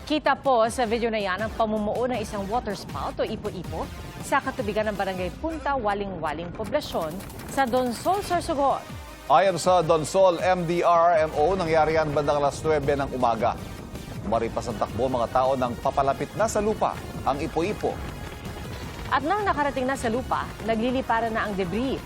Kita po sa video na yan ang pamumuo ng isang water spout o ipo-ipo sa katubigan ng barangay Punta Waling-Waling Poblasyon sa Donsol, Sorsogon. Ayon sa Donsol MDRRMO, nangyari yan bandang alas 9 ng umaga. Umaripas ang takbo mga tao nang papalapit na sa lupa ang ipo-ipo. At nang nakarating na sa lupa, nagliliparan na ang debris.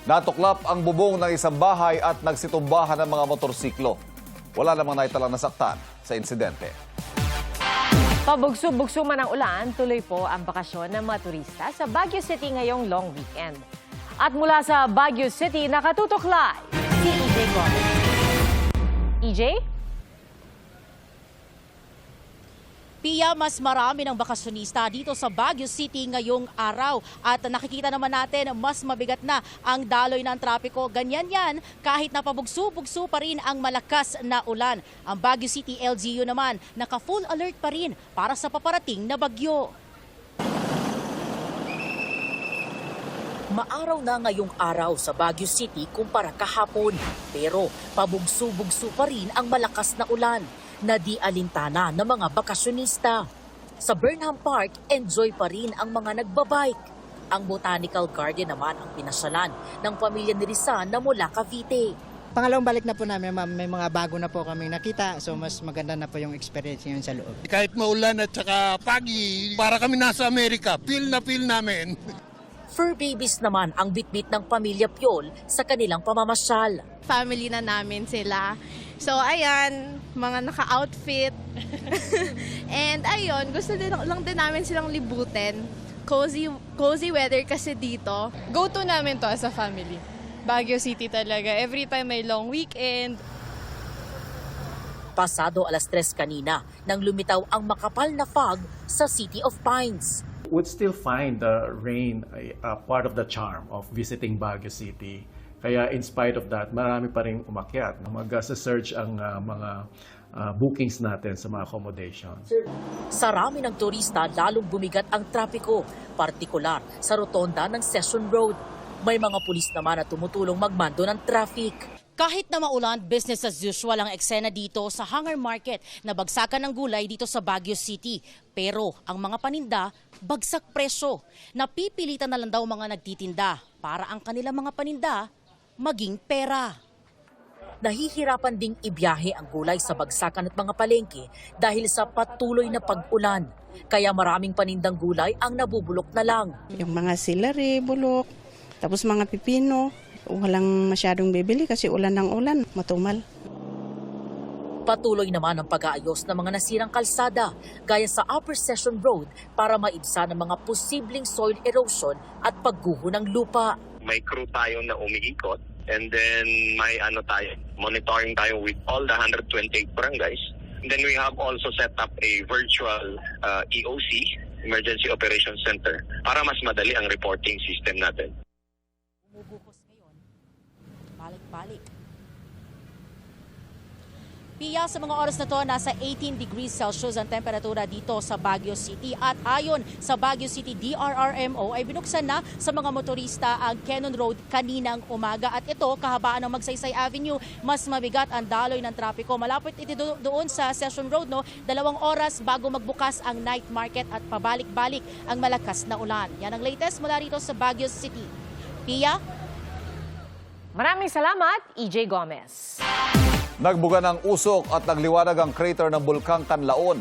Natuklap ang bubong ng isang bahay at nagsitumbahan ng mga motorsiklo. Wala namang naitalang nasaktan sa insidente. Pabugso-bugso man ang ulan, tuloy po ang bakasyon ng mga turista sa Baguio City ngayong long weekend. At mula sa Baguio City, nakatutok live si EJ Gomez. EJ? Pia, mas marami ng bakasyonista dito sa Baguio City ngayong araw. At nakikita naman natin, mas mabigat na ang daloy ng trapiko. Ganyan yan, kahit napabugso-bugso pa rin ang malakas na ulan. Ang Baguio City LGU naman, naka-full alert pa rin para sa paparating na bagyo. Maaraw na ngayong araw sa Baguio City kumpara kahapon. Pero pabugso-bugso pa rin ang malakas na ulan na di alintana ng mga bakasyonista. Sa Burnham Park, enjoy pa rin ang mga nagbabike. Ang Botanical Garden naman ang pinasyalan ng pamilya ni Rizan na mula Cavite. Pangalawang balik na po namin, ma'am. May mga bago na po kami nakita. So mas maganda na po yung experience ngayon sa loob. Kahit maulan at saka pagi, para kami nasa Amerika, feel na feel namin. Fur babies naman ang bitbit ng pamilya Piol sa kanilang pamamasyal. Family na namin sila. So ayan, mga naka-outfit. And ayun, gusto lang din namin silang libutin. Cozy weather kasi dito. Go-to namin to as a family. Baguio City talaga. Every time may long weekend. Pasado alas 3 kanina nang lumitaw ang makapal na fog sa City of Pines. Would still find the rain a part of the charm of visiting Baguio City. Kaya in spite of that, marami pa rin umakyat. Mag-search ang mga bookings natin sa mga accommodations. Sa rami ng turista, lalong bumigat ang trapiko, partikular sa rotonda ng Session Road. May mga pulis naman na tumutulong magmando ng traffic. Kahit na maulan, business as usual ang eksena dito sa Hangar Market na bagsakan ng gulay dito sa Baguio City. Pero ang mga paninda, bagsak presyo. Napipilitan na lang daw mga nagtitinda para ang kanilang mga paninda maging pera. Nahihirapan ding ibiyahe ang gulay sa bagsakan at mga palengke dahil sa patuloy na pag-ulan. Kaya maraming panindang gulay ang nabubulok na lang. Yung mga celery, bulok, tapos mga pipino, walang masyadong bibili kasi ulan ng ulan, matumal. Patuloy naman ang pag-aayos ng mga nasirang kalsada gaya sa Upper Session Road para maibsan ang mga posibleng soil erosion at pagguho ng lupa. May crew tayo na umiikot and then may monitoring tayo with all the 128 barangays. And then we have also set up a virtual EOC, Emergency Operations Center, para mas madali ang reporting system natin. Bumubuhos ngayon, balik-balik. Pia, sa mga oras na to, nasa 18 degrees Celsius ang temperatura dito sa Baguio City. At ayon sa Baguio City DRRMO ay binuksan na sa mga motorista ang Cannon Road kaninang umaga. At ito, kahabaan ng Magsaysay Avenue, mas mabigat ang daloy ng trapiko. Malapit ito doon sa Session Road, 2 oras bago magbukas ang night market at pabalik-balik ang malakas na ulan. Yan ang latest mula rito sa Baguio City. Pia? Maraming salamat, EJ Gomez. Nagbuga ng usok at nagliwanag ang crater ng Bulkang Kanlaon.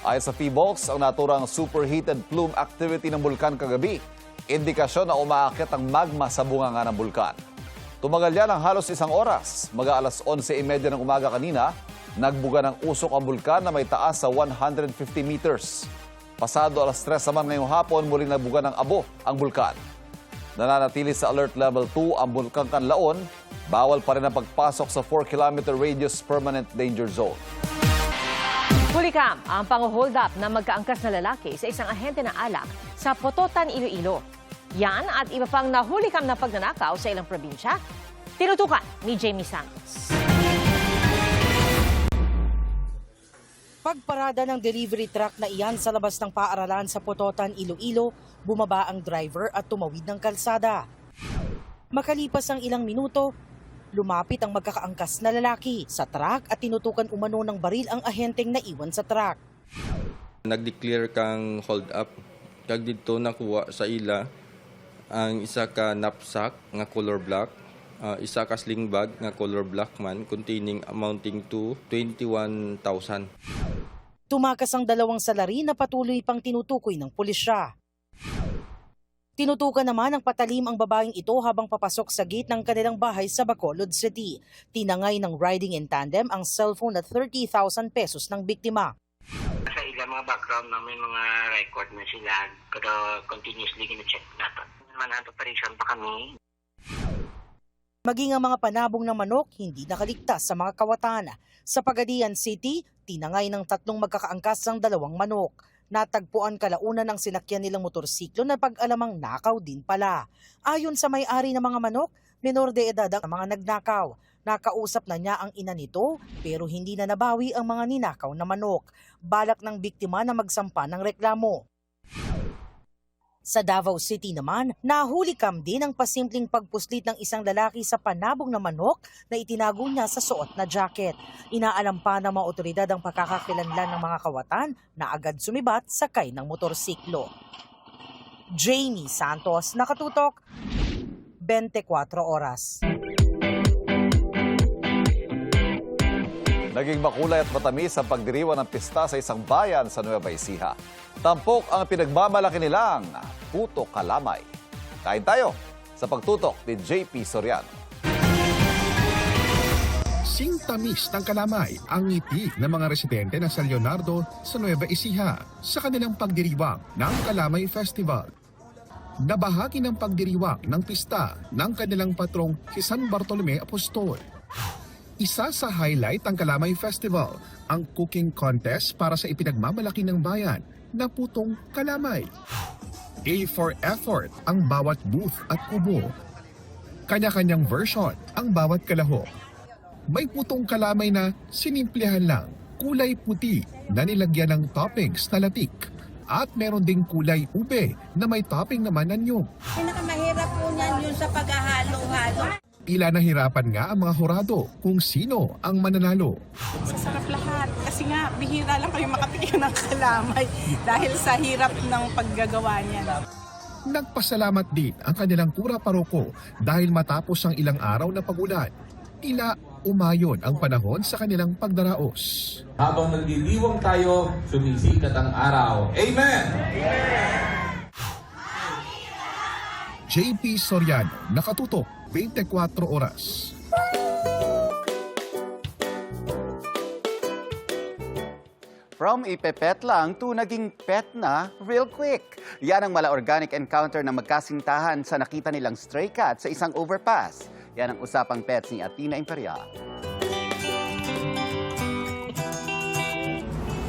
Ayon sa PHIVOLCS, ang naturang superheated plume activity ng bulkan kagabi, indikasyon na umaakyat ang magma sa bunganga ng bulkan. Tumagal yan ng halos 1 oras. Mag-aalas 11:30 ng umaga kanina, nagbuga ng usok ang bulkan na may taas sa 150 meters. Pasado alas 3 naman ngayong hapon, muling nagbuga ng abo ang bulkan. Nananatili sa Alert Level 2 ang Bulkang Kanlaon. Bawal pa rin ang pagpasok sa 4-kilometer radius permanent danger zone. Hulikam ang pang-hold up na magkaangkas na lalaki sa isang ahente ng alak sa Pototan, Iloilo. Yan at iba pang nahulikam na pagnanakaw sa ilang probinsya. Tinutukan ni Jamie Santos. Pagparada ng delivery truck na iyan sa labas ng paaralan sa Pototan, Iloilo, bumaba ang driver at tumawid ng kalsada. Makalipas ang ilang minuto, lumapit ang magkakaangkas na lalaki sa truck at tinutukan umano ng baril ang ahenteng naiwan sa truck. Nag-declare kang hold up. Kag dito nakuha sa ila ang isa ka knapsack nga color black, isa ka sling bag nga color black man containing amounting to 21,000. Tumakas ang dalawang salari na patuloy pang tinutukoy ng pulisya. Tinutukan naman ng patalim ang babaeng ito habang papasok sa gate ng kanilang bahay sa Bacolod City. Tinangay ng riding in tandem ang cellphone at 30,000 pesos ng biktima. Sa ilang mga background namin, mga record na sila, pero continuously gina-check natin. Manhunt operation pa kami. Maging ang mga panabong ng manok hindi nakaligtas sa mga kawatan. Sa Pagadian City, tinangay ng 3 magkakaangkas ang 2 manok. Natagpuan kalaunan ng sinakyan nilang motorsiklo na pag-alamang nakaw din pala. Ayon sa may-ari ng mga manok, menor de edad ang mga nagnakaw. Nakausap na niya ang ina nito pero hindi na nabawi ang mga ninakaw na manok. Balak ng biktima na magsampa ng reklamo. Sa Davao City naman, nahulikam din ang pasimpleng pagpuslit ng isang lalaki sa panabong na manok na itinago niya sa suot na jacket. Inaalam pa ng mga otoridad ang pagkakakilanlan ng mga kawatan na agad sumibat sakay ng motorsiklo. Jamie Santos, Nakatutok, 24 Oras. Naging makulay at matamis ang pagdiriwang ng pista sa isang bayan sa Nueva Ecija. Tampok ang pinagmamalaki nilang puto kalamay. Kain tayo sa pagtutok ni JP Soriano. Singtamis ng kalamay ang ngiti ng mga residente ng San Leonardo sa Nueva Ecija sa kanilang pagdiriwang ng Kalamay Festival. Nabahagi ng pagdiriwang ng pista ng kanilang patrong si San Bartolome Apostol. Isa sa highlight ng Kalamay Festival, ang cooking contest para sa ipinagmamalaki ng bayan na putong kalamay. A for effort ang bawat booth at kubo. Kanya-kanyang version ang bawat kalahok. May putong kalamay na sinimplehan lang, kulay puti na nilagyan ng toppings na latik. At meron ding kulay ube na may topping naman ng nyug. Pinakamahirap po niyan yun sa paghahalo-halo. Tila nahirapan nga ang mga hurado kung sino ang mananalo. Sasarap lahat kasi nga bihira lang kayo makatikim ng kalamay dahil sa hirap ng paggagawa niya. Nagpasalamat din ang kanilang kura paroko dahil matapos ang ilang araw na pagulan, tila umayon ang panahon sa kanilang pagdaraos. Habang nagdiriwang tayo, sumisikat ang araw. Amen! JP Soriano, Nakatutok, 24 Oras. From ipepet lang to naging pet na real quick. Yan ang mala-organic encounter na magkasintahan sa nakita nilang stray cat sa isang overpass. Yan ang usapang pets ni Athena Imperial.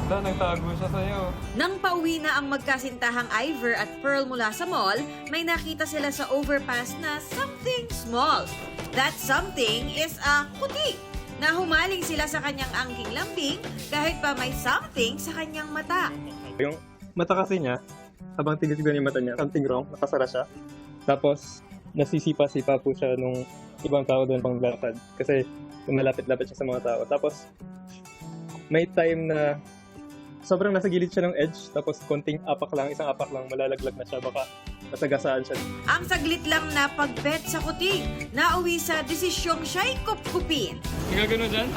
Nagtago siya sa'yo. Nang pauwi na ang magkasintahang Ivor at Pearl mula sa mall, may nakita sila sa overpass na something small. That something is a kuti na humaling sila sa kanyang angking lambing kahit pa may something sa kanyang mata. Yung mata kasi niya, habang tigas-tigas yung mata niya, something wrong, nakasara siya. Tapos, nasisipa-sipa po siya nung ibang tao doon pang lakad kasi malapit-lapit siya sa mga tao. Tapos, may time na sobrang nasa gilid siya ng edge, tapos konting apak lang, isang apak lang, malalaglag na siya, baka masagasaan siya. Ang saglit lang na pag-pet sa kuting, nauwi sa desisyong siya'y kupkupin. Hindi ka gano'n dyan?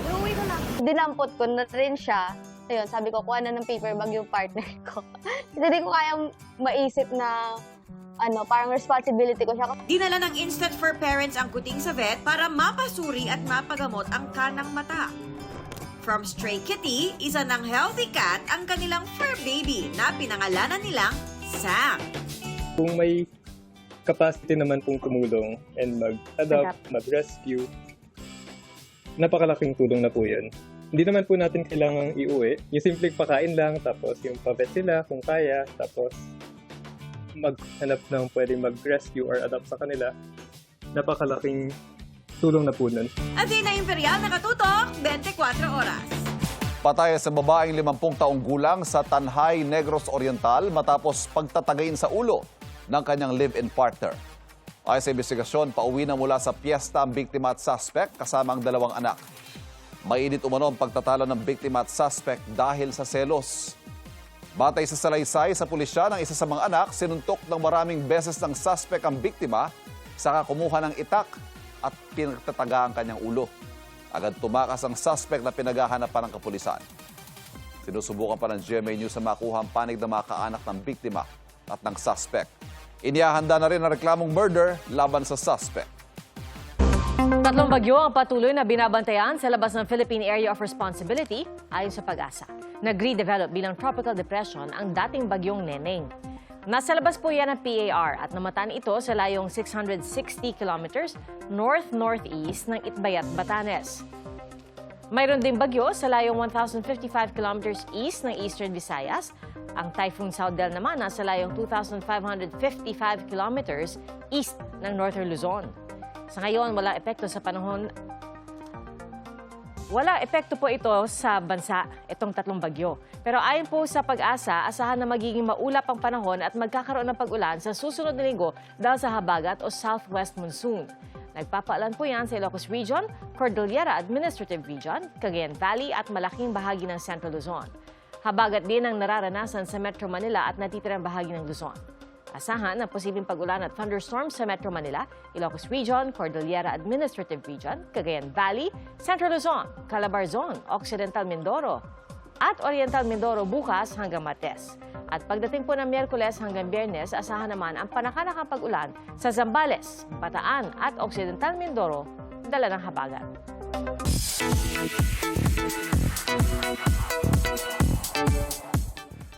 Uuwi ko na. Dinampot ko na rin siya. Ayun, sabi ko, kuha na ng paper bag yung partner ko. Hindi ko kayang maisip na parang responsibility ko siya. Dinala ng Instant for Parents ang kuting sa vet para mapasuri at mapagamot ang kanang mata. From stray kitty, isa ng healthy cat ang kanilang fur baby na pinangalanan nilang Sam. Kung may capacity naman pong tumulong and mag-adapt, mag-rescue, napakalaking tulong na po yan. Hindi naman po natin kailangang iuwi. Yung simpleng pakain lang, tapos yung pavet sila kung kaya, tapos maghanap ng pwedeng mag-rescue or adapt sa kanila. Napakalaking tulong na po nun. Athena Imperial, Nakatutok, 24 Oras. Patay sa babaeng 50 taong gulang sa Tanhay, Negros Oriental matapos pagtatagayin sa ulo ng kanyang live-in partner. Ayon sa investigasyon, pauwi na mula sa piyesta ang biktima at suspect kasama ang 2 anak. Mainit umano ang pagtatalo ng biktima at suspect dahil sa selos. Batay sa salaysay sa pulisya ng isa sa mga anak, sinuntok ng maraming beses ng suspect ang biktima, saka kumuha ng itak at pinagtataga ang kanyang ulo. Agad tumakas ang suspect na pinaghahanapan ng kapulisan. Sinusubukan pa ng GMA News na makuha ang panig ng mga kaanak ng biktima at ng suspect. Inihahanda na rin ang reklamong murder laban sa suspect. Tatlong bagyo ang patuloy na binabantayan sa labas ng Philippine Area of Responsibility ayon sa Pag-asa. Nag-redevelop bilang tropical depression ang dating bagyong Neneng. Nasa labas po yan ng PAR at namataan ito sa layong 660 kilometers north-northeast ng Itbayat, Batanes. Mayroon din bagyo sa layong 1,055 kilometers east ng Eastern Visayas. Ang Typhoon Saudel naman nasa layong 2,555 kilometers east ng Northern Luzon. Sa ngayon, walang epekto po ito sa bansa, itong tatlong bagyo. Pero ayon po sa Pag-asa, asahan na magiging maulap ang panahon at magkakaroon ng pag-ulan sa susunod na linggo dahil sa habagat o southwest monsoon. Nagpapaalan po yan sa Ilocos Region, Cordillera Administrative Region, Cagayan Valley at malaking bahagi ng Central Luzon. Habagat din ang nararanasan sa Metro Manila at natitirang bahagi ng Luzon. Asahan ang posibleng pag-ulan at thunderstorms sa Metro Manila, Ilocos Region, Cordillera Administrative Region, Cagayan Valley, Central Luzon, Calabarzon, Occidental Mindoro at Oriental Mindoro bukas hanggang Martes. At pagdating po ng Miyerkules hanggang Biyernes, asahan naman ang panakanakang pag-ulan sa Zambales, Bataan at Occidental Mindoro, dala ng habagat.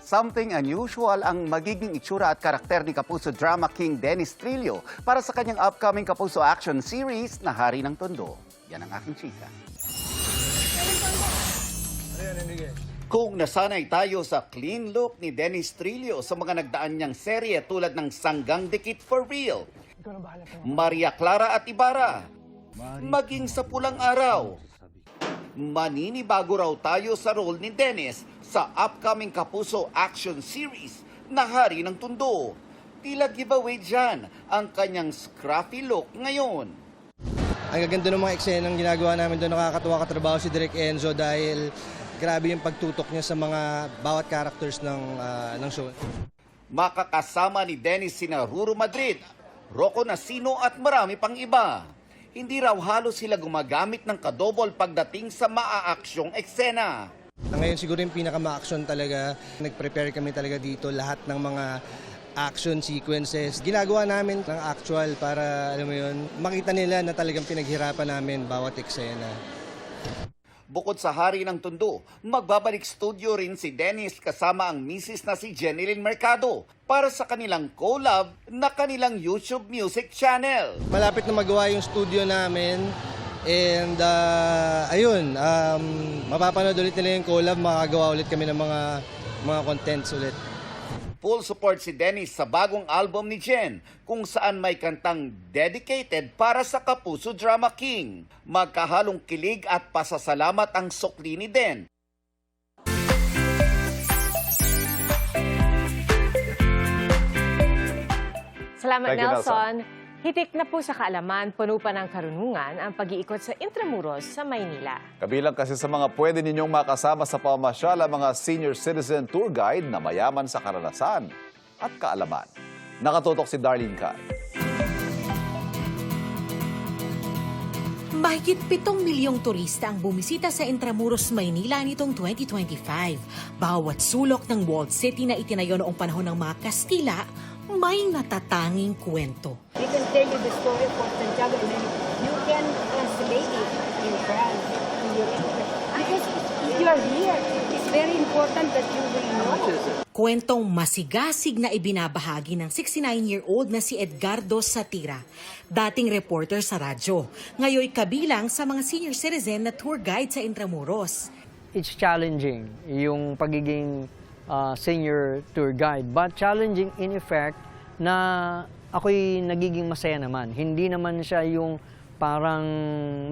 Something unusual ang magiging itsura at karakter ni Kapuso Drama King Dennis Trillo para sa kanyang upcoming Kapuso Action Series na Hari ng Tondo. Yan ang aking chika. Kung nasanay tayo sa clean look ni Dennis Trillo sa mga nagdaan niyang serye tulad ng Sanggang Dikit for Real, Maria Clara at Ibarra, maging sa Pulang Araw, maninibago raw tayo sa role ni Dennis sa upcoming Kapuso Action Series na Hari ng Tondo. Tila giveaway dyan ang kanyang scruffy look ngayon. Ang gaganda ng mga eksenang ginagawa namin doon, nakakatuwa katrabaho si Direk Enzo dahil grabe yung pagtutok niya sa mga bawat characters ng show. Makakasama ni Dennis sina Ruru Madrid, Rocco Nasino at marami pang iba. Hindi raw halos sila gumagamit ng kadobol pagdating sa maaaksyong eksena. Ngayon siguro yung pinaka-ma-action talaga, nag-prepare kami talaga dito lahat ng mga action sequences. Ginagawa namin ng actual para, alam mo yun, makita nila na talagang pinaghirapan namin bawat eksena. Bukod sa Hari ng Tondo, magbabalik studio rin si Dennis kasama ang misis na si Jenilyn Mercado para sa kanilang collab na kanilang YouTube music channel. Malapit na magawa yung studio namin and ayun, mapapanood ulit nila yung collab, makagawa ulit kami ng mga contents ulit. Full support si Dennis sa bagong album ni Jen kung saan may kantang dedicated para sa Kapuso Drama King. Magkahalong kilig at pasasalamat ang sukli ni Den. Salamat, Nelson. Hitik na po sa kaalaman, puno pa ng karunungan ang pag-iikot sa Intramuros sa Maynila. Kabilang kasi sa mga pwede ninyong makasama sa pamasyal ang mga senior citizen tour guide na mayaman sa karanasan at kaalaman. Nakatutok si Darlene Can. Mahigit 7 milyong turista ang bumisita sa Intramuros, Maynila nitong 2025. Bawat sulok ng walled city na itinayo noong panahon ng mga Kastila, may natatanging kwento. We can tell you the story of Santiago and then you can translate it in France. Because if you are here, it's very important that you will know. Kwentong masigasig na ibinabahagi ng 69-year-old na si Edgardo Satira, dating reporter sa radyo. Ngayoy kabilang sa mga senior citizen na tour guide sa Intramuros. It's challenging yung pagiging senior tour guide, but challenging in effect na ako'y nagiging masaya naman. Hindi naman siya yung parang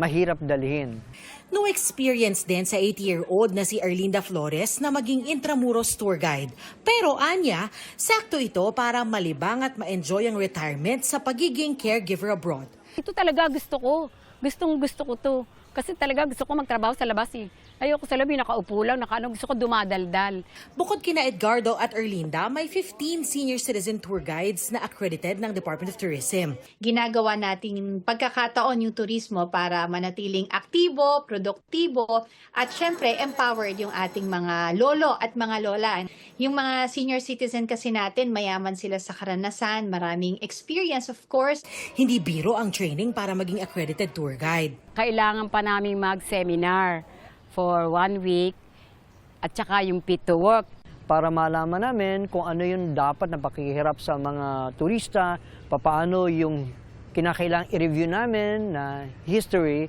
mahirap dalhin. No experience din sa 80-year-old na si Erlinda Flores na maging Intramuros tour guide. Pero anya, sakto ito para malibang at ma-enjoy ang retirement sa pagiging caregiver abroad. Ito talaga gusto ko. Gustong gusto ko to. Kasi talaga gusto ko magtrabaho sa labas eh. Ayoko sa labi, nakaupo lang, gusto ko dumadaldal. Bukod kina Edgardo at Erlinda, may 15 senior citizen tour guides na accredited ng Department of Tourism. Ginagawa nating pagkakataon yung turismo para manatiling aktibo, produktibo, at syempre empowered yung ating mga lolo at mga lola. Yung mga senior citizen kasi natin, mayaman sila sa karanasan, maraming experience of course. Hindi biro ang training para maging accredited tour guide. Kailangan pa namin mag-seminar for 1 week at saka yung fit to work. Para malaman namin kung ano yung dapat na pakihirap sa mga turista, paano yung kinakailangang i-review namin na history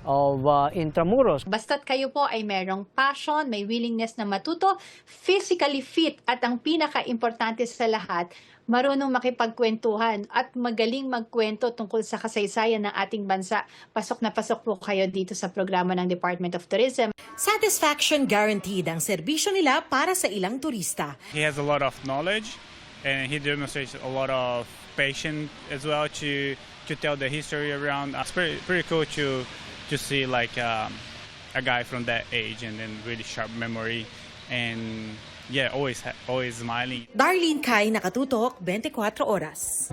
of Intramuros. Basta't kayo po ay merong passion, may willingness na matuto, physically fit, at ang pinaka-importante sa lahat, marunong makipagkwentuhan at magaling magkwento tungkol sa kasaysayan ng ating bansa. Pasok na pasok po kayo dito sa programa ng Department of Tourism. Satisfaction guaranteed ang serbisyo nila para sa ilang turista. He has a lot of knowledge and he demonstrates a lot of patience as well to tell the history around. It's pretty cool to see like a guy from that age and then really sharp memory and yeah, always smiling. Darlene Kai, Nakatutok, 24 Oras.